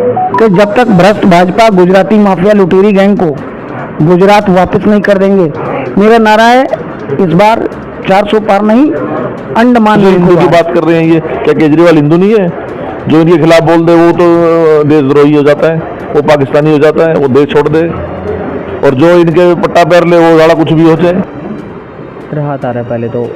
कि जब तक भ्रष्ट भाजपा गुजराती माफिया लुटेरी गैंग को गुजरात वापस नहीं कर देंगे। मेरा नारा है इस बार 400 पार नहीं, अंडमान हिंदू की बात कर रहे हैं, ये क्या केजरीवाल हिंदू नहीं है? जो इनके खिलाफ बोल दे वो तो देशद्रोही हो जाता है, वो पाकिस्तानी हो जाता है, वो देश छोड़ दे। और जो इनके पट्टा पैर ले वो ज़्यादा कुछ भी हो जाए। राहत आ रहा है। पहले तो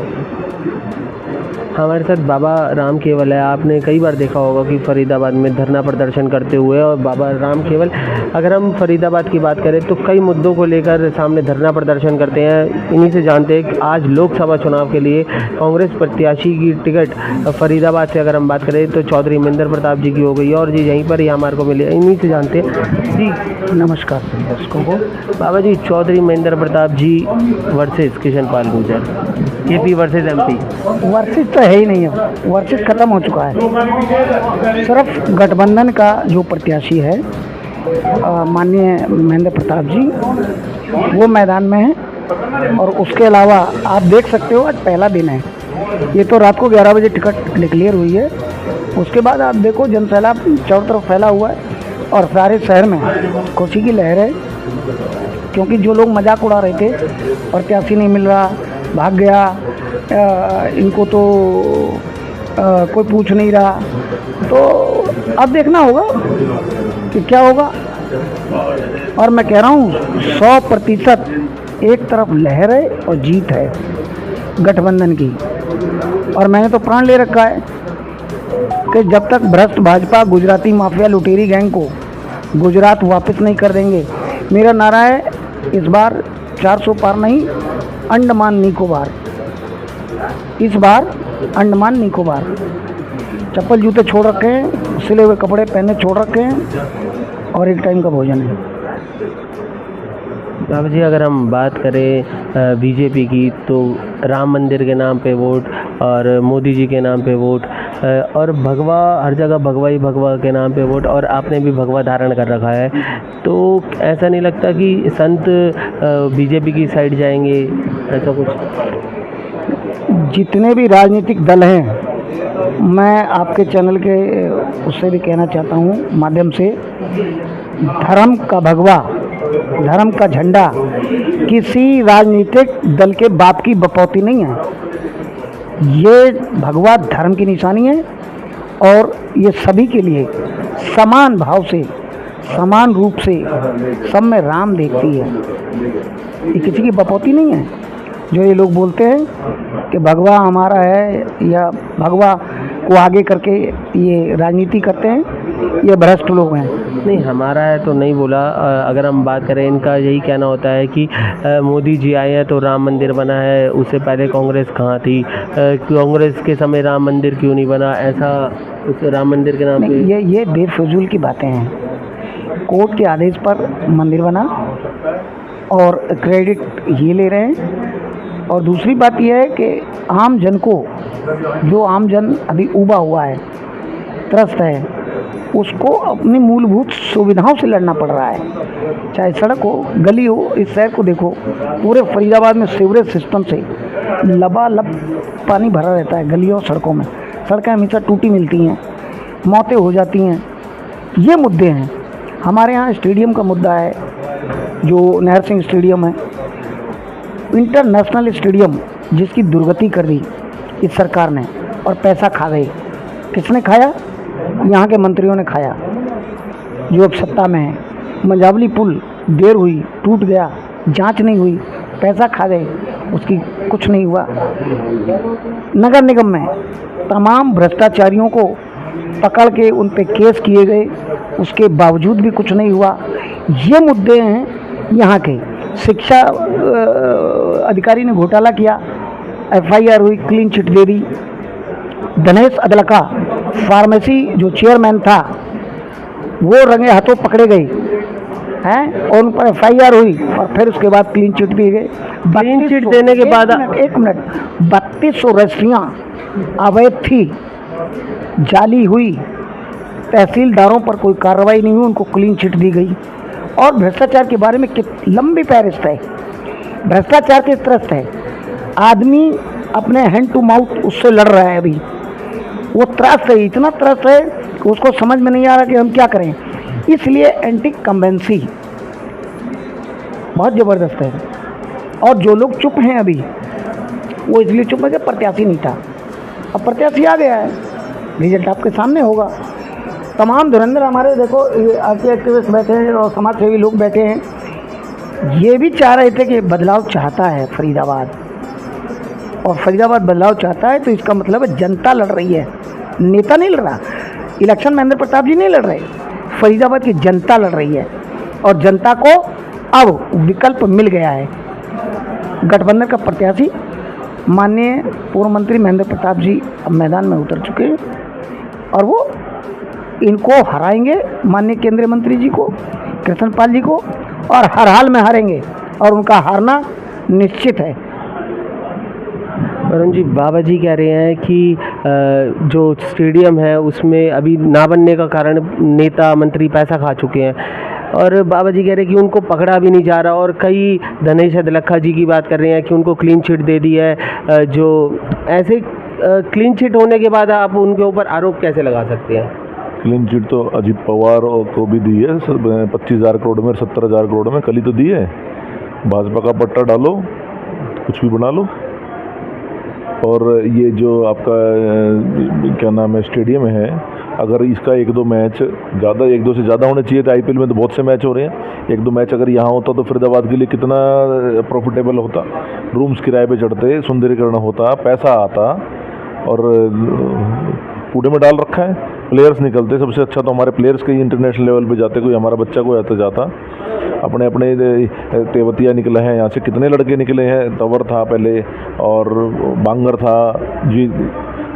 हमारे साथ बाबा राम केवल है। आपने कई बार देखा होगा कि फरीदाबाद में धरना प्रदर्शन करते हुए, और बाबा राम केवल, अगर हम फरीदाबाद की बात करें तो कई मुद्दों को लेकर सामने धरना प्रदर्शन करते हैं। इन्हीं से जानते हैं कि आज लोकसभा चुनाव के लिए कांग्रेस प्रत्याशी की टिकट फरीदाबाद से अगर हम बात करें तो चौधरी महेंद्र प्रताप जी की हो गई, और जी यहीं पर ही हमारे को मिले। इन्हीं से जानते हैं जी। नमस्कार दर्शकों को। Baba ji, Chaudhary Mahendra Pratap ji versus Kishan Pal Gurjar, KP versus MP. Versus तो है ही नहीं, अब वर्सेस खत्म हो चुका है। सिर्फ गठबंधन का जो प्रत्याशी है माननीय महेंद्र प्रताप जी, वो मैदान में है। और उसके अलावा आप देख सकते हो आज पहला दिन है, ये तो रात को 11 बजे टिकट डिक्लेयर हुई है। उसके बाद आप देखो जनसैलाब चारों तरफ फैला हुआ है और सारे शहर में खुशी की लहर है। क्योंकि जो लोग मजाक उड़ा रहे थे प्रत्याशी नहीं मिल रहा, भाग गया, इनको तो कोई पूछ नहीं रहा, तो अब देखना होगा कि क्या होगा। और मैं कह रहा हूँ 100% एक तरफ लहर है और जीत है गठबंधन की। और मैंने तो प्रण ले रखा है कि जब तक भ्रष्ट भाजपा गुजराती माफिया लुटेरी गैंग को गुजरात वापस नहीं कर देंगे। मेरा नारा है इस बार 400 पार नहीं, अंडमान निकोबार। इस बार अंडमान निकोबार। चप्पल जूते छोड़ रखे हैं, सिले हुए कपड़े पहने छोड़ रखे हैं, और एक टाइम का भोजन है। बाबा जी, अगर हम बात करें बीजेपी की, तो राम मंदिर के नाम पे वोट और मोदी जी के नाम पे वोट, और भगवा, हर जगह भगवा ही भगवा के नाम पे वोट, और आपने भी भगवा धारण कर रखा है। तो ऐसा नहीं लगता कि संत बीजेपी की साइड जाएंगे, ऐसा कुछ? जितने भी राजनीतिक दल हैं, मैं आपके चैनल के उससे भी कहना चाहता हूँ माध्यम से, धर्म का भगवा, धर्म का झंडा किसी राजनीतिक दल के बाप की बपौती नहीं है। ये भगवा धर्म की निशानी है और ये सभी के लिए समान भाव से, समान रूप से सब में राम देखती है। ये किसी की बपौती नहीं है। जो ये लोग बोलते हैं कि भगवा हमारा है या भगवा को आगे करके ये राजनीति करते हैं, ये भ्रष्ट लोग हैं। नहीं, हमारा है तो नहीं बोला। अगर हम बात करें, इनका यही कहना होता है कि मोदी जी आए हैं तो राम मंदिर बना है, उससे पहले कांग्रेस कहाँ थी, कांग्रेस के समय राम मंदिर क्यों नहीं बना, ऐसा उस राम मंदिर के नाम पे। ये बेफजूल की बातें हैं। कोर्ट के आदेश पर मंदिर बना और क्रेडिट ये ले रहे हैं। और दूसरी बात यह है कि आम जन को, जो आम जन अभी उबा हुआ है, त्रस्त है, उसको अपनी मूलभूत सुविधाओं से लड़ना पड़ रहा है। चाहे सड़क हो, गली हो। इस शहर को देखो, पूरे फरीदाबाद में सीवरेज सिस्टम से लबालब पानी भरा रहता है गलियों और सड़कों में। सड़कें हमेशा टूटी मिलती हैं, मौतें हो जाती हैं। ये मुद्दे हैं। हमारे यहाँ स्टेडियम का मुद्दा है, जो नहर सिंह स्टेडियम है, इंटरनेशनल स्टेडियम, जिसकी दुर्गति कर दी इस सरकार ने और पैसा खा गई। किसने खाया? यहाँ के मंत्रियों ने खाया, जो अब सत्ता में है। मंझावली पुल देर हुई, टूट गया, जांच नहीं हुई, पैसा खा गए, उसकी कुछ नहीं हुआ। नगर निगम में तमाम भ्रष्टाचारियों को पकड़ के उन पे केस किए गए, उसके बावजूद भी कुछ नहीं हुआ। ये मुद्दे हैं यहाँ के। शिक्षा अधिकारी ने घोटाला किया, FIR हुई, क्लीन चिट दे दी। दिनेश अदलका फार्मेसी जो चेयरमैन था, वो रंगे हाथों पकड़े गए हैं और उन पर FIR हुई और फिर उसके बाद क्लीन चिट दी गई। क्लीन चिट देने के बाद एक मिनट 3200 रजिस्ट्रियाँ अवैध थी, जाली हुई, तहसीलदारों पर कोई कार्रवाई नहीं हुई, उनको क्लीन चिट दी गई। और भ्रष्टाचार के बारे में लंबी फहरिस्त है। भ्रष्टाचार किस तरह से है? आदमी अपने हैंड टू माउथ उससे लड़ रहा है। अभी वो त्रस्त है, इतना त्रस्त है कि उसको समझ में नहीं आ रहा कि हम क्या करें। इसलिए एंटी कंबेंसी बहुत ज़बरदस्त है। और जो लोग चुप हैं अभी, वो इसलिए चुप है कि प्रत्याशी नहीं था। अब प्रत्याशी आ गया है, रिजल्ट आपके सामने होगा। तमाम धुरंधर हमारे देखो आरटी एक्टिविस्ट बैठे हैं और समाज सेवी लोग बैठे हैं, ये भी चाह रहे थे कि बदलाव चाहता है फरीदाबाद, और फरीदाबाद बदलाव चाहता है तो इसका मतलब है जनता लड़ रही है, नेता नहीं लड़ रहा। इलेक्शन महेंद्र प्रताप जी नहीं लड़ रहे, फरीदाबाद की जनता लड़ रही है। और जनता को अब विकल्प मिल गया है। गठबंधन का प्रत्याशी माननीय पूर्व मंत्री महेंद्र प्रताप जी अब मैदान में उतर चुके हैं और वो इनको हराएंगे, माननीय केंद्रीय मंत्री जी को, कृष्णपाल जी को, और हर हाल में हारेंगे और उनका हारना निश्चित है। वरुण जी, बाबा जी कह रहे हैं कि जो स्टेडियम है उसमें अभी ना बनने का कारण नेता मंत्री पैसा खा चुके हैं, और बाबा जी कह रहे हैं कि उनको पकड़ा भी नहीं जा रहा, और कई धनेश अदलखा जी की बात कर रहे हैं कि उनको क्लीन चिट दे दी है। जो ऐसे क्लीन चिट होने के बाद आप उनके ऊपर आरोप कैसे लगा सकते हैं? क्लीन चिट तो अजीत पवार को भी दी है 25,000 करोड़ में, 70,000 करोड़ में, कल ही तो दी है। भाजपा का पट्टा डालो, कुछ भी बना लो। और ये जो आपका क्या नाम है स्टेडियम है, अगर इसका 1-2 मैच ज़्यादा, 1-2 से ज़्यादा होने चाहिए थे। आईपीएल में तो बहुत से मैच हो रहे हैं, 1-2 मैच अगर यहाँ होता तो फरीदाबाद के लिए कितना प्रॉफिटेबल होता। रूम्स किराए पे चढ़ते, सुंदरीकरण होता, पैसा आता, और कूड़े में डाल रखा है। प्लेयर्स निकलते, सबसे अच्छा तो हमारे प्लेयर्स के इंटरनेशनल लेवल पे जाते, कोई हमारा बच्चा कोई आता जाता। अपने अपने तेवतिया निकले हैं यहाँ से, कितने लड़के निकले हैं, तंवर था पहले और बांगर था जी,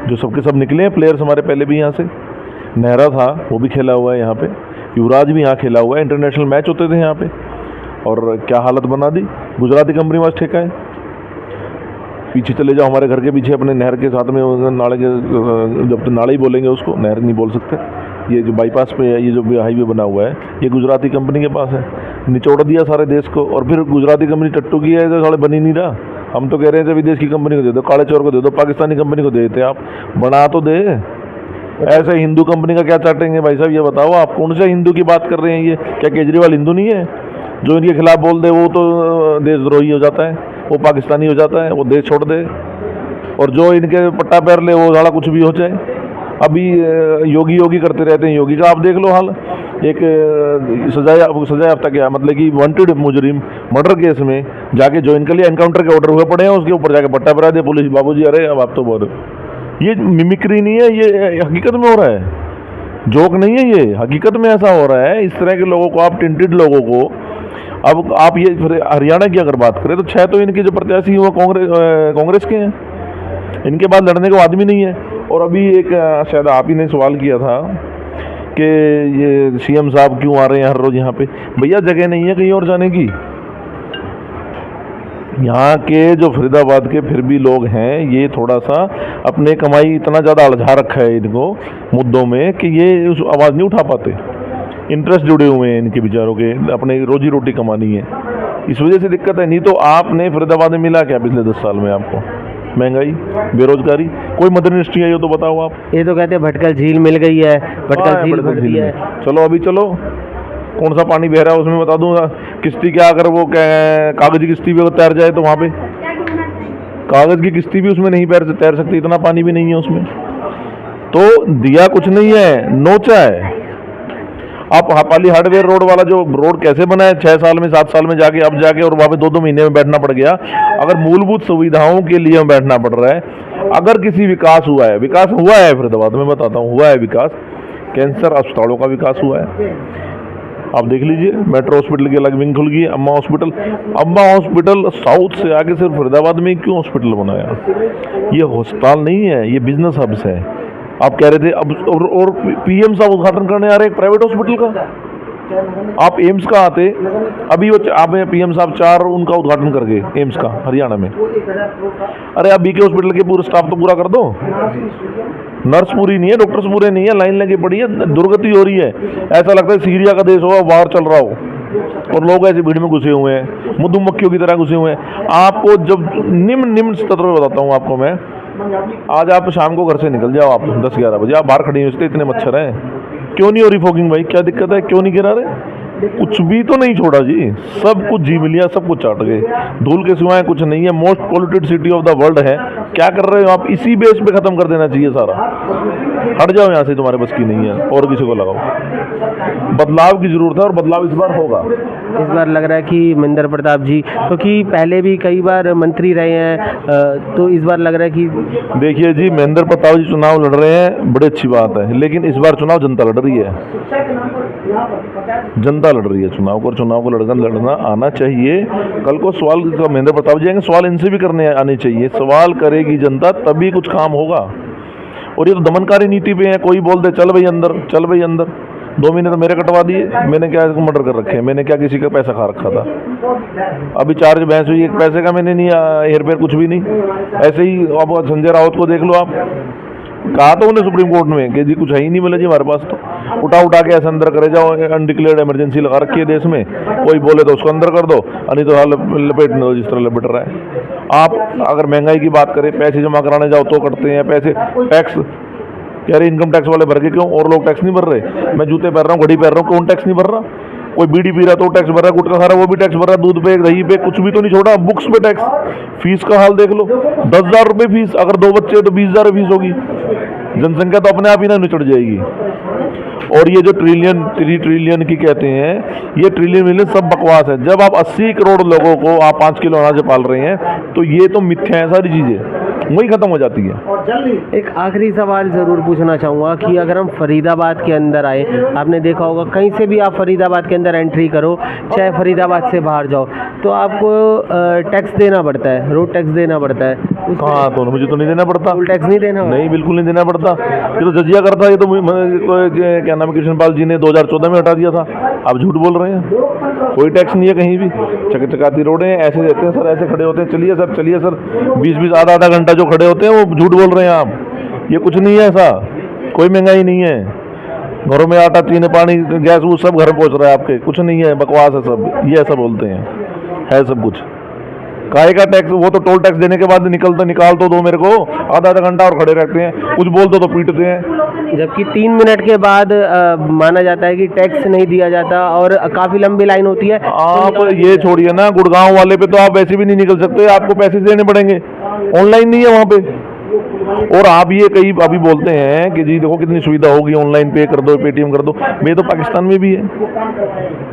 जो सबके सब निकले हैं प्लेयर्स हमारे पहले भी यहाँ से। नेहरा था, वो भी खेला हुआ है यहाँ पे। युवराज भी यहाँ खेला हुआ है, इंटरनेशनल मैच होते थे यहाँ पे। और क्या हालत बना दी, गुजराती कंपनी वाज ठेका है। पीछे चले जाओ हमारे घर के पीछे, अपने नहर के साथ में नाले के, जब तो नाले ही बोलेंगे उसको, नहर नहीं बोल सकते। ये जो बाईपास पे है, ये जो हाईवे बना हुआ है, ये गुजराती कंपनी के पास है। निचोड़ दिया सारे देश को, और फिर गुजराती कंपनी टट्टू की है तो साले बन ही नहीं रहा। हम तो कह रहे थे विदेश की कंपनी को दे दो, काले चोर को दे दो, पाकिस्तानी कंपनी को दे देते आप, बना तो दे। ऐसे हिंदू कंपनी का क्या चाटेंगे भाई साहब, ये बताओ आप कौन से हिंदू की बात कर रहे हैं? ये क्या केजरीवाल हिंदू नहीं है? जो इनके खिलाफ बोल दे वो तो देशद्रोही हो जाता है, वो पाकिस्तानी हो जाता है, वो देश छोड़ दे। और जो इनके पट्टा पैर ले वो साला कुछ भी हो जाए। अभी योगी योगी करते रहते हैं, योगी का आप देख लो हाल। एक सजा याफ्ता क्या मतलब कि वांटेड मुजरिम मर्डर केस में जाके जो इनके लिए एनकाउंटर के ऑर्डर हुए पड़े हैं, उसके ऊपर जाके पट्टा परा दे पुलिस। बाबूजी अरे अब आप तो बोल, ये मिमिक्री नहीं है, ये हकीकत में हो रहा है, जोक नहीं है, ये हकीकत में ऐसा हो रहा है। इस तरह के लोगों को आप, टिंटेड लोगों को, अब आप ये हरियाणा की अगर बात करें तो 6 तो इनके जो प्रत्याशी हुआ कांग्रेस के हैं, इनके बाद लड़ने को आदमी नहीं है। और अभी एक शायद आप ही ने सवाल किया था कि ये सीएम साहब क्यों आ रहे हैं हर रोज यहाँ पे। भैया जगह नहीं है कहीं और जाने की। यहाँ के जो फरीदाबाद के फिर भी लोग हैं, ये थोड़ा सा अपने कमाई इतना ज़्यादा उलझा रखा है इनको मुद्दों में कि ये उस आवाज़ नहीं उठा पाते। इंटरेस्ट जुड़े हुए हैं इनके बेचारों के, अपने रोजी रोटी कमानी है, इस वजह से दिक्कत है। नहीं तो आपने फरीदाबाद में मिला क्या पिछले 10 साल में आपको? महंगाई, बेरोजगारी, कोई मदर इंडस्ट्री है ये तो बताओ आप। ये तो कहते हैं भटकल झील मिल गई है, भटकल झील भर दी है। चलो अभी चलो, कौन सा पानी बह रहा है उसमें बता दूंगा। किश्ती क्या, अगर वो कागज की किश्ती भी अगर तैर जाए तो वहाँ पे कागज की किश्ती भी उसमें नहीं तैर सकती, इतना पानी भी नहीं है उसमें। तो दिया कुछ नहीं है, नोचा है। आप हापाली हार्डवेयर रोड वाला जो रोड कैसे बना है 6 साल में 7 साल में जाके, अब जाके और वहाँ पे 2-2 महीने में बैठना पड़ गया। अगर मूलभूत सुविधाओं के लिए बैठना पड़ रहा है। अगर किसी विकास हुआ है फरीदाबाद में, बताता हूँ हुआ है विकास। कैंसर अस्पतालों का विकास हुआ है, आप देख लीजिए। मेट्रो हॉस्पिटल की अलग विंग खुल गई, अम्मा हॉस्पिटल साउथ से आगे सिर्फ फरीदाबाद में क्यों हॉस्पिटल बनाया? ये अस्पताल नहीं है, ये बिजनेस हब्स है। आप कह रहे थे अब और पीएम साहब उद्घाटन करने आ रहे हैं प्राइवेट हॉस्पिटल का। आप एम्स का आते, अभी वो आप पीएम साहब 4 उनका उद्घाटन कर गए एम्स का हरियाणा में। अरे आप बीके हॉस्पिटल के पूरे स्टाफ तो पूरा कर दो। नर्स पूरी नहीं है, डॉक्टर्स पूरे नहीं है, लाइन लगी पड़ी है, दुर्गति हो रही है। ऐसा लगता है सीरिया का देश हो, बाहर चल रहा हो, और लोग ऐसी भीड़ में घुसे हुए हैं, मधुमक्खियों की तरह घुसे हुए हैं। आपको जब निम्न स्तर पर बताता हूँ आपको मैं, आज आप शाम को घर से निकल जाओ, आप 10-11 बजे आप बाहर खड़ी हुई, इतने मच्छर हैं। क्यों नहीं हो रही फॉगिंग भाई? क्या दिक्कत है? क्यों नहीं गिरा रहे? कुछ भी तो नहीं छोड़ा जी, सब कुछ जीव लिया, सब कुछ चाट गए, धूल के सिवाय कुछ नहीं है। Most polluted city of the world है, क्या कर रहे हो आप? इसी बेस पे खत्म कर देना चाहिए सारा। हट जाओ यहाँ से, तुम्हारे बस की नहीं है, और किसी को लगाओ। बदलाव की जरूरत है और बदलाव इस बार होगा। इस बार लग रहा है कि महेंद्र प्रताप जी, क्योंकि पहले भी कई बार मंत्री रहे हैं, तो इस बार लग रहा है कि देखिए जी, महेंद्र प्रताप जी चुनाव लड़ रहे हैं, बड़ी अच्छी बात है, लेकिन इस बार चुनाव जनता लड़ रही है। जनता लड़ रही है चुनाव को, और चुनाव को लड़ना आना चाहिए। कल को सवाल महेंद्र प्रताप जी आएंगे, सवाल इनसे भी करने आने चाहिए। सवाल करेगी जनता तभी कुछ काम होगा। और ये तो दमनकारी नीति पे है, कोई बोल दे चल भाई अंदर, चल भाई अंदर। 2 महीने तो मेरे कटवा दिए, मैंने क्या इसको मर्डर कर रखे हैं? मैंने क्या किसी का पैसा खा रखा था? अभी चार्ज बहस हुई, एक पैसे का मैंने नहीं हेर फेर कुछ भी नहीं। ऐसे ही अब संजय राउत को देख लो आप, कहा तो उन्हें सुप्रीम कोर्ट में कि जी कुछ है ही नहीं मिला जी हमारे पास, तो उठा के ऐसे अंदर करे जाओ। अनडिक्लेयर्ड इमरजेंसी लगा रखी है देश में, कोई बोले तो उसको अंदर कर दो, नहीं तो लपेटने दो जिस तरह लपेट रहा है। आप अगर महंगाई की बात करें, पैसे जमा कराने जाओ तो कटते हैं पैसे। टैक्स कह रहे इनकम टैक्स वाले भर के क्यों, और लोग टैक्स नहीं भर रहे? मैं जूते पहन रहा हूँ, घड़ी पहन रहा हूँ, कौन टैक्स नहीं भर रहा? कोई बीड़ी पी रहा तो टैक्स भर रहा है, गुटखा खा रहा है वो भी टैक्स भर रहा है, दूध पे दही पे कुछ भी तो नहीं छोड़ा। बुक्स पे टैक्स, फीस का हाल देख लो, 10,000 रुपये फीस, अगर 2 बच्चे तो 20,000 फीस होगी। जनसंख्या तो अपने आप ही ना निचड़ जाएगी। और ये जो ट्रिलियन ट्रिलियन की कहते हैं, ये ट्रिलियन मिलियन सब बकवास है। जब आप 80 करोड़ लोगों को आप 5 किलो अनाज पाल रहे हैं, तो ये तो मिथ्या है, सारी चीजें वही खत्म हो जाती है। एक आखिरी सवाल ज़रूर पूछना चाहूँगा कि अगर हम फरीदाबाद के अंदर आए, आपने देखा होगा कहीं से भी आप फरीदाबाद के अंदर एंट्री करो, चाहे फरीदाबाद से बाहर जाओ, तो आपको टैक्स देना पड़ता है, रोड टैक्स देना पड़ता है। हाँ, तो मुझे तो नहीं देना पड़ता, टोल टैक्स नहीं देना? नहीं, बिल्कुल नहीं देना पड़ता। ये तो जजिया करता है, ये तो क्या नाम है, कृष्णपाल जी ने 2014 में हटा दिया था। आप झूठ बोल रहे हैं, कोई टैक्स नहीं है कहीं भी। चकाती रोडें ऐसे रहते हैं सर, ऐसे खड़े होते हैं, चलिए सर चलिए सर, 20-20 आधा घंटा जो खड़े होते हैं वो झूठ बोल रहे हैं आप। ये कुछ नहीं है ऐसा, कोई महंगाई नहीं है। घरों में आटा, चीनी, पानी, गैस वो सब घर पहुंच रहा है आपके, कुछ नहीं है, बकवास है सब, ये ऐसा बोलते हैं, है सब कुछ। काहे का टैक्स? वो तो टोल टैक्स देने के बाद निकाल तो दो मेरे को, आधा घंटा और खड़े रहते हैं, कुछ बोल दो तो पीटते हैं। जबकि 3 मिनट के बाद माना जाता है कि टैक्स नहीं दिया जाता और काफ़ी लंबी लाइन होती है। आप ये छोड़िए ना, गुड़गांव वाले पे तो आप वैसे भी नहीं निकल सकते, आपको पैसे देने पड़ेंगे, ऑनलाइन नहीं है वहाँ पे। और आप ये कई अभी बोलते हैं कि जी देखो कितनी सुविधा होगी, ऑनलाइन पे कर दो, पेटीएम कर दो। ये तो पाकिस्तान में भी है,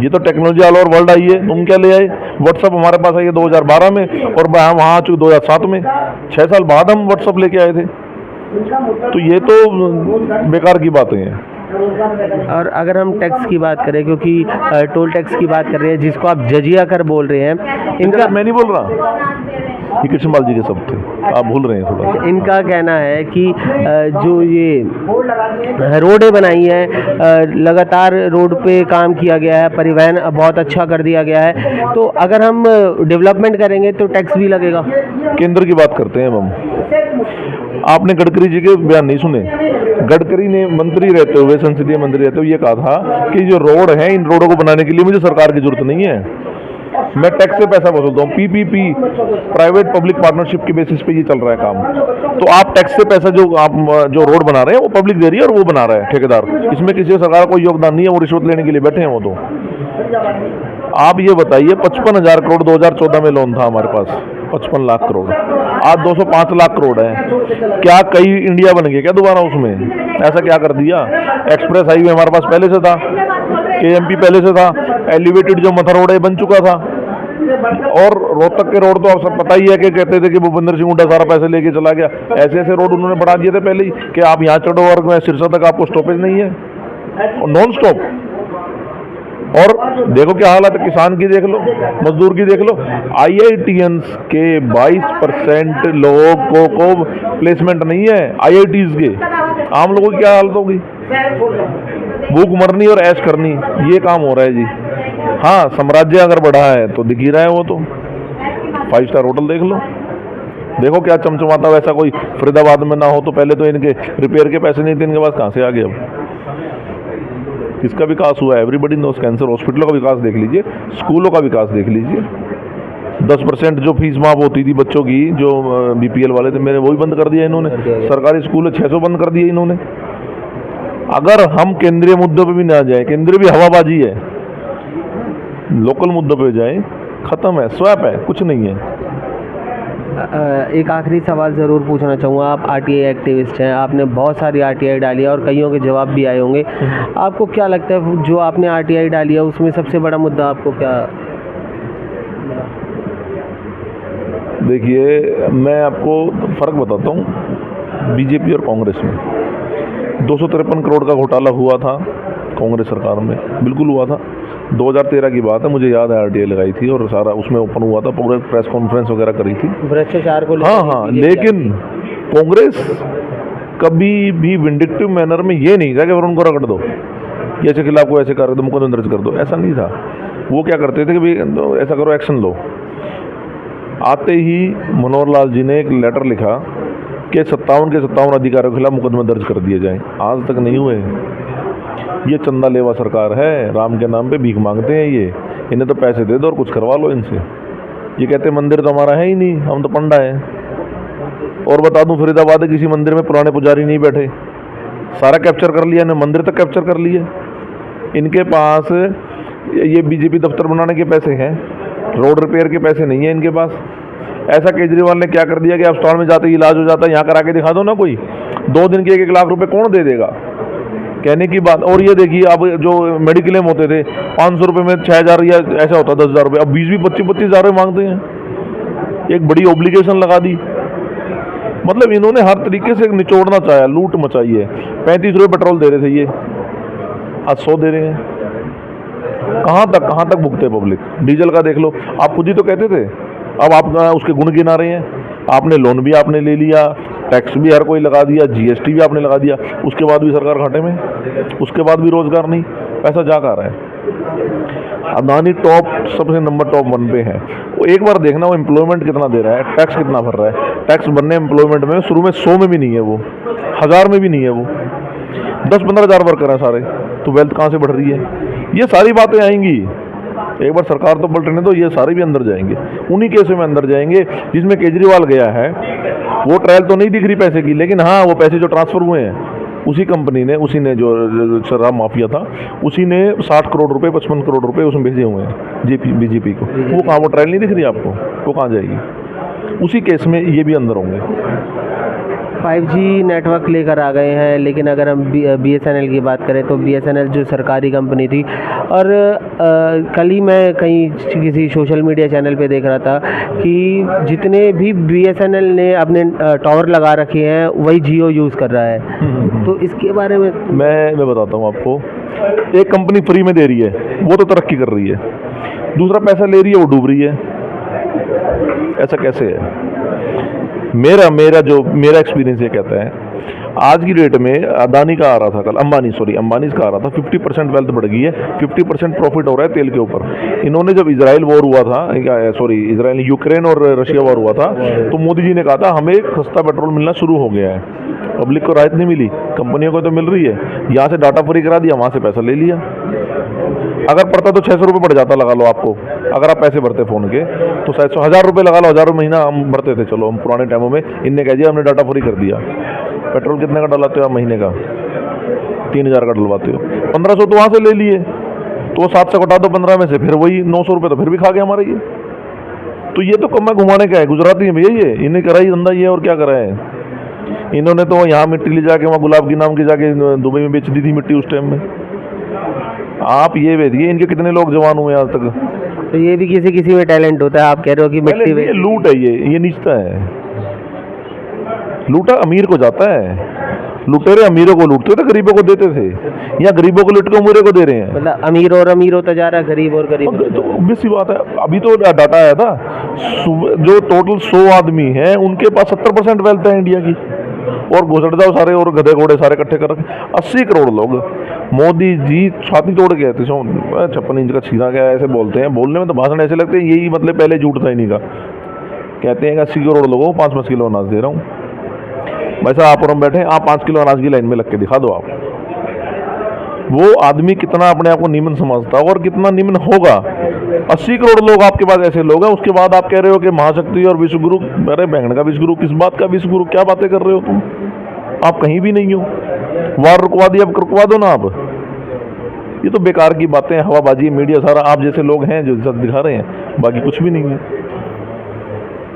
ये तो technology all over world I है। तुम क्या ले आए? व्हाट्सअप हमारे पास आई है 2012 में, और हम वहाँ आ चुके 2007 में, 6 साल बाद हम व्हाट्सअप लेके आए थे। तो ये तो बेकार की बातें हैं। और अगर हम टैक्स की बात करें, क्योंकि टोल टैक्स की बात कर रहे हैं जिसको आप जजिया कर बोल रहे हैं, इनका मैं नहीं बोल रहा, ये कृष्णपाल जी के सब थे, आप भूल रहे हैं थोड़ा। इनका कहना है कि जो ये रोडें बनाई हैं, लगातार रोड पे काम किया गया है, परिवहन बहुत अच्छा कर दिया गया है, तो अगर हम डेवलपमेंट करेंगे तो टैक्स भी लगेगा। केंद्र की बात करते हैं हम। आपने गडकरी जी के बयान नहीं सुने? गडकरी ने मंत्री रहते हुए, संसदीय मंत्री रहते हुए ये कहा था कि जो रोड है, इन रोडों को बनाने के लिए मुझे सरकार की जरूरत नहीं है, मैं टैक्स से पैसा वसूलता हूँ। पीपीपी, प्राइवेट पब्लिक पार्टनरशिप के बेसिस पे ये चल रहा है काम। तो आप टैक्स से पैसा जो आप जो रोड बना रहे हैं वो पब्लिक दे रही है, और वो बना रहा है ठेकेदार, इसमें किसी सरकार का कोई योगदान नहीं है, वो रिश्वत लेने के लिए बैठे हैं वो तो। आप ये बताइए, 55,000 करोड़ 2014 में लोन था हमारे पास, 55 लाख करोड़, आज 205 लाख करोड़ है। क्या कई इंडिया बन गया क्या दोबारा उसमें? ऐसा क्या कर दिया? एक्सप्रेस हाईवे हमारे पास पहले से था, केएमपी पहले से था, एलिवेटेड जो मथा रोड है बन चुका था, और रोहतक के रोड तो आप सब पता ही है कि कहते थे कि भूपेंद्र सिंह हुड्डा सारा पैसे लेके चला गया। ऐसे ऐसे रोड उन्होंने बढ़ा दिए थे पहले ही कि आप यहाँ चढ़ो और सिरसा तक आपको स्टॉपेज नहीं है, नॉन स्टॉप। और देखो क्या हालत है, किसान की देख लो, मजदूर की देख लो। IITians के 22% लोगों को प्लेसमेंट नहीं है, IITs के। आम लोगों की क्या हालत होगी? भूख मरनी और ऐश करनी, ये काम हो रहा है जी। हाँ, साम्राज्य अगर बढ़ा है तो दिख ही रहा है, वो तो 5 स्टार होटल देख लो, देखो क्या चमचमाता। वैसा कोई फरीदाबाद में ना हो तो पहले तो इनके रिपेयर के पैसे नहीं थे, इनके पास कहाँ से आ गए? अब किसका विकास हुआ है? Everybody knows. कैंसर हॉस्पिटलों का विकास देख लीजिए, स्कूलों का विकास देख लीजिए। 10% जो फीस माफ होती थी बच्चों की, जो BPL वाले थे, मैंने वही बंद कर दिया इन्होंने। सरकारी स्कूल 600 बंद कर दिए इन्होंने। अगर हम केंद्रीय मुद्दों पे भी ना जाए, केंद्रीय भी हवाबाजी है, लोकल मुद्दों पे जाए, खत्म है, स्वैप है, कुछ नहीं है। एक आखिरी सवाल ज़रूर पूछना चाहूँगा। आप आरटीआई एक्टिविस्ट हैं, आपने बहुत सारी आरटीआई डाली है और कईयों के जवाब भी आए होंगे। आपको क्या लगता है जो आपने आरटीआई डाली है उसमें सबसे बड़ा मुद्दा आपको क्या? देखिए, मैं आपको फ़र्क बताता हूँ बीजेपी और कांग्रेस में। 253 करोड़ का घोटाला हुआ था कांग्रेस सरकार में, बिल्कुल हुआ था। 2013 की बात है, मुझे याद है, आरटीआई लगाई थी और सारा उसमें ओपन हुआ था, पूरे प्रेस कॉन्फ्रेंस वगैरह करी थी भ्रष्टाचार को हाँ, लेकिन कांग्रेस कभी भी विंडिक्टिव मैनर में ये नहीं था कि उनको रगड़ दो, ये ऐसे खिलाफ को ऐसे कर दो, मुकदमा दर्ज कर दो, ऐसा नहीं था। वो क्या करते थे कि भाई ऐसा करो, एक्शन लो। आते ही मनोहर लाल जी ने एक लेटर लिखा कि 57 के 57 अधिकारियों के खिलाफ मुकदमा दर्ज कर दिए जाएं। आज तक नहीं हुए। ये चंदा लेवा सरकार है, राम के नाम पे भीख मांगते हैं ये। इन्हें तो पैसे दे दो और कुछ करवा लो इनसे। ये कहते हैं मंदिर तो हमारा है ही नहीं, हम तो पंडा हैं। और बता दूं, फरीदाबाद किसी मंदिर में पुराने पुजारी नहीं बैठे, सारा कैप्चर कर लिया, इन्हें मंदिर तक कैप्चर कर लिए। इनके पास ये बीजेपी दफ्तर बनाने के पैसे हैं, रोड रिपेयर के पैसे नहीं है इनके पास। ऐसा केजरीवाल ने क्या कर दिया कि अस्पताल में जाते ही इलाज हो जाता है, यहाँ करा के दिखा दो ना कोई, 2 दिन के 1 लाख रुपए कौन दे देगा, कहने की बात। और ये देखिए, अब जो मेडिक्लेम होते थे 500 रुपये में 6000 या ऐसा होता 10,000 रुपये, अब 20-25 हज़ार मांगते हैं। एक बड़ी ऑब्लिगेशन लगा दी। मतलब इन्होंने हर तरीके से निचोड़ना चाहा, लूट मचाई है। 35 रुपये पेट्रोल दे रहे थे ये, आज 100 दे रहे हैं। कहाँ तक भुगते पब्लिक। डीजल का देख लो, आप खुद ही तो कहते थे, अब आप उसके गुण गिना रहे हैं। आपने लोन भी आपने ले लिया, टैक्स भी हर कोई लगा दिया, जीएसटी भी आपने लगा दिया, उसके बाद भी सरकार घाटे में, उसके बाद भी रोजगार नहीं, पैसा जा कहाँ रहा है। अदानी टॉप सबसे नंबर टॉप 1 पे है। वो एक बार देखना वो एम्प्लॉयमेंट कितना दे रहा है, टैक्स कितना भर रहा है। टैक्स भरने एम्प्लॉयमेंट में शुरू में 100 में भी नहीं है, वो 1000 में भी नहीं है, वो 10-15 हज़ार वर्कर हैं सारे, तो वेल्थ कहाँ से बढ़ रही है। ये सारी बातें आएंगी। एक बार सरकार तो पलटने दो, ये सारे भी अंदर जाएंगे, उन्हीं केसों में अंदर जाएंगे जिसमें केजरीवाल गया है। वो ट्रायल तो नहीं दिख रही पैसे की, लेकिन हाँ, वो पैसे जो ट्रांसफर हुए हैं उसी कंपनी ने, उसी ने जो शराब माफिया था, उसी ने 60 करोड़ रुपए 55 करोड़ रुपए उसमें भेजे हुए हैं बीजेपी को। वो कहाँ, वो ट्रायल नहीं दिख रही आपको, वो कहाँ जाएगी। उसी केस में ये भी अंदर होंगे। 5G नेटवर्क लेकर आ गए हैं, लेकिन अगर हम BSNL की बात करें तो BSNL जो सरकारी कंपनी थी, और कल ही मैं कहीं किसी सोशल मीडिया चैनल पे देख रहा था कि जितने भी BSNL ने अपने टावर लगा रखे हैं वही जियो यूज़ कर रहा है। तो इसके बारे में मैं बताता हूँ आपको। एक कंपनी फ्री में दे रही है, वो तो तरक्की कर रही है, दूसरा पैसा ले रही है, वो डूब रही है। ऐसा कैसे है। मेरा एक्सपीरियंस ये कहता है, आज की डेट में अदानी का आ रहा था कल, अंबानी का आ रहा था, 50% वेल्थ बढ़ गई है, 50% प्रॉफिट हो रहा है तेल के ऊपर। इन्होंने जब इजराइल वॉर हुआ था, इजराइल यूक्रेन और रशिया वॉर हुआ था, तो मोदी जी ने कहा था हमें सस्ता पेट्रोल मिलना शुरू हो गया है। पब्लिक को राहत नहीं मिली, कंपनियों को तो मिल रही है। यहाँ से डाटा फ्री करा दिया, वहाँ से पैसा ले लिया। अगर पड़ता तो 600 रुपये बढ़ जाता, लगा लो आपको, अगर आप पैसे भरते फ़ोन के तो 1000 रुपये लगा लो, 1000 रुपये महीना हम भरते थे। चलो, हम पुराने टाइमों में इनने कह दिया हमने डाटा फ्री कर दिया। पेट्रोल कितने का डलाते हो आप महीने का? 3000 का डलवाते हो, 1500 तो वहाँ से ले लिए, तो 700 घटा दो 15 में से, फिर वही 900 रुपये तो फिर भी खा गया हमारे ये। तो ये तो कमा घुमाने का है, गुजराती है भैया ये, इन्हें करा ही धंधा ये, और क्या करा है इन्होंने। तो यहाँ मिट्टी ले जाके, वहाँ गुलाब की नाम की जाके दुबई में बेच दी थी मिट्टी उस टाइम में। आप ये देखिए इनके कितने लोग जवान हुए आज तक। तो ये भी किसी में टैलेंट होता है। आप कह रहे हो कि मिट्टी में लूट है, ये नीचता है। लूटा अमीर को जाता है, लुटेरे अमीरों को लूटते थे, गरीबों को देते थे, या गरीबों को लूट के अमीरों को दे रहे हैं। मतलब अमीर होता जा रहा है, गरीब और गरीब। तो obvious सी बात है। अभी तो डाटा आया था, जो टोटल 100 आदमी हैं उनके पास 70% वेल्थ है इंडिया की, और घुसड़ जाओ सारे, और गधे घोड़े सारे इकट्ठे कर रखे 80 करोड़ लोग। मोदी जी छाती तोड़ के कहते 56 इंच का छीना गया, ऐसे बोलते हैं। बोलने में तो भाषण ऐसे लगते हैं, यही मतलब पहले झूठ था इन्हीं का। कहते हैं कि 80 करोड़ लोगों को 5-5 किलो अनाज दे रहा हूँ। वैसा आप और हम बैठे, आप 5 किलो अनाज की लाइन में लग के दिखा दो आप। वो आदमी कितना अपने आप को निम्न समझता है और कितना निम्न होगा। 80 करोड़ लोग आपके पास ऐसे लोग हैं, उसके बाद आप कह रहे हो कि महाशक्ति और विश्व गुरु। अरे बैंगन का विश्व गुरु, किस बात का विश्व गुरु, क्या बातें कर रहे हो तुम? आप कहीं भी नहीं हो। वार रुकवा दिया, अब रुकवा दो ना आप। ये तो बेकार की बातें, हवाबाजी, मीडिया सारा आप जैसे लोग हैं जो इज्जत दिखा रहे हैं, बाकी कुछ भी नहीं है।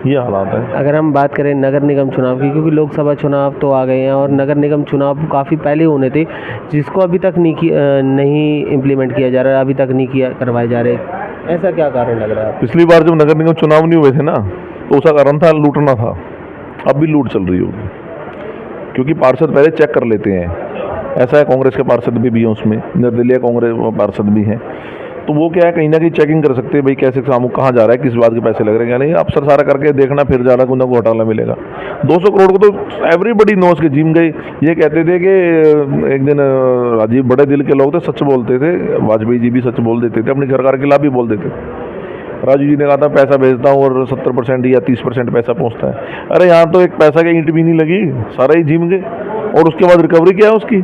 ये हालात है। अगर हम बात करें नगर निगम चुनाव की, क्योंकि लोकसभा चुनाव तो आ गए हैं और नगर निगम चुनाव काफ़ी पहले होने थे, जिसको अभी तक नहीं इम्प्लीमेंट किया जा रहा है, अभी तक नहीं करवाए जा रहे, ऐसा क्या कारण लग रहा है? पिछली बार जब नगर निगम चुनाव नहीं हुए थे ना, तो उसका कारण था लूटना था। अब भी लूट चल रही होगी, क्योंकि पार्षद पहले चेक कर लेते हैं। ऐसा है, कांग्रेस के पार्षद भी हैं उसमें, निर्दलीय कांग्रेस पार्षद भी हैं, तो वो क्या है, कहीं ना कहीं चेकिंग कर सकते हैं भाई कैसे सामू कहाँ जा रहा है, किस बात के पैसे लग रहे हैं क्या नहीं, अफसर सारा करके देखना, फिर जा रहा कुछ ना घोटाला मिलेगा। 200 करोड़ को तो एवरीबडी नोस के जिम गए। ये कहते थे कि एक दिन राजीव बड़े दिल के लोग थे, सच बोलते थे, वाजपेयी जी भी सच बोल देते थे, अपनी सरकार के खिलाफ भी बोल देते थे। राजू जी ने कहा था पैसा भेजता हूँ और 70% या 30% पैसा पहुँचता है। अरे यहाँ तो एक पैसा की ईंट भी नहीं लगी, सारा ही जिम गए। और उसके बाद रिकवरी क्या है उसकी?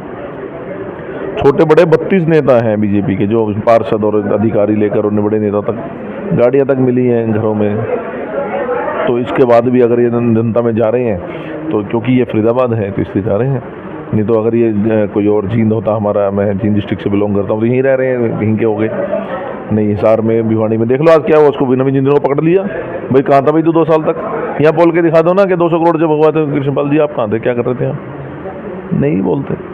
छोटे बड़े 32 नेता हैं बीजेपी के, जो पार्षद और अधिकारी लेकर उन्हें बड़े नेता तक गाड़ियां तक मिली हैं घरों में। तो इसके बाद भी अगर ये जनता में जा रहे हैं तो क्योंकि ये फरीदाबाद है तो इसलिए जा रहे हैं, नहीं तो अगर ये कोई और जींद होता हमारा, मैं जींद डिस्ट्रिक्ट से बिलोंग करता हूँ, तो यहीं रह रहे हैं, यहीं के हो गए। नहीं, हिसार में, भिवानी में देख लो आज क्या हुआ, उसको नवीन जिंदगी को पकड़ लिया। भाई कहाँ था भाई तू 2 साल तक? यहाँ बोल के दिखा दो ना कि 200 करोड़ जब हुआ तो कृष्णपाल जी आप कहाँ थे, क्या कर रहे थे आप? नहीं बोलते।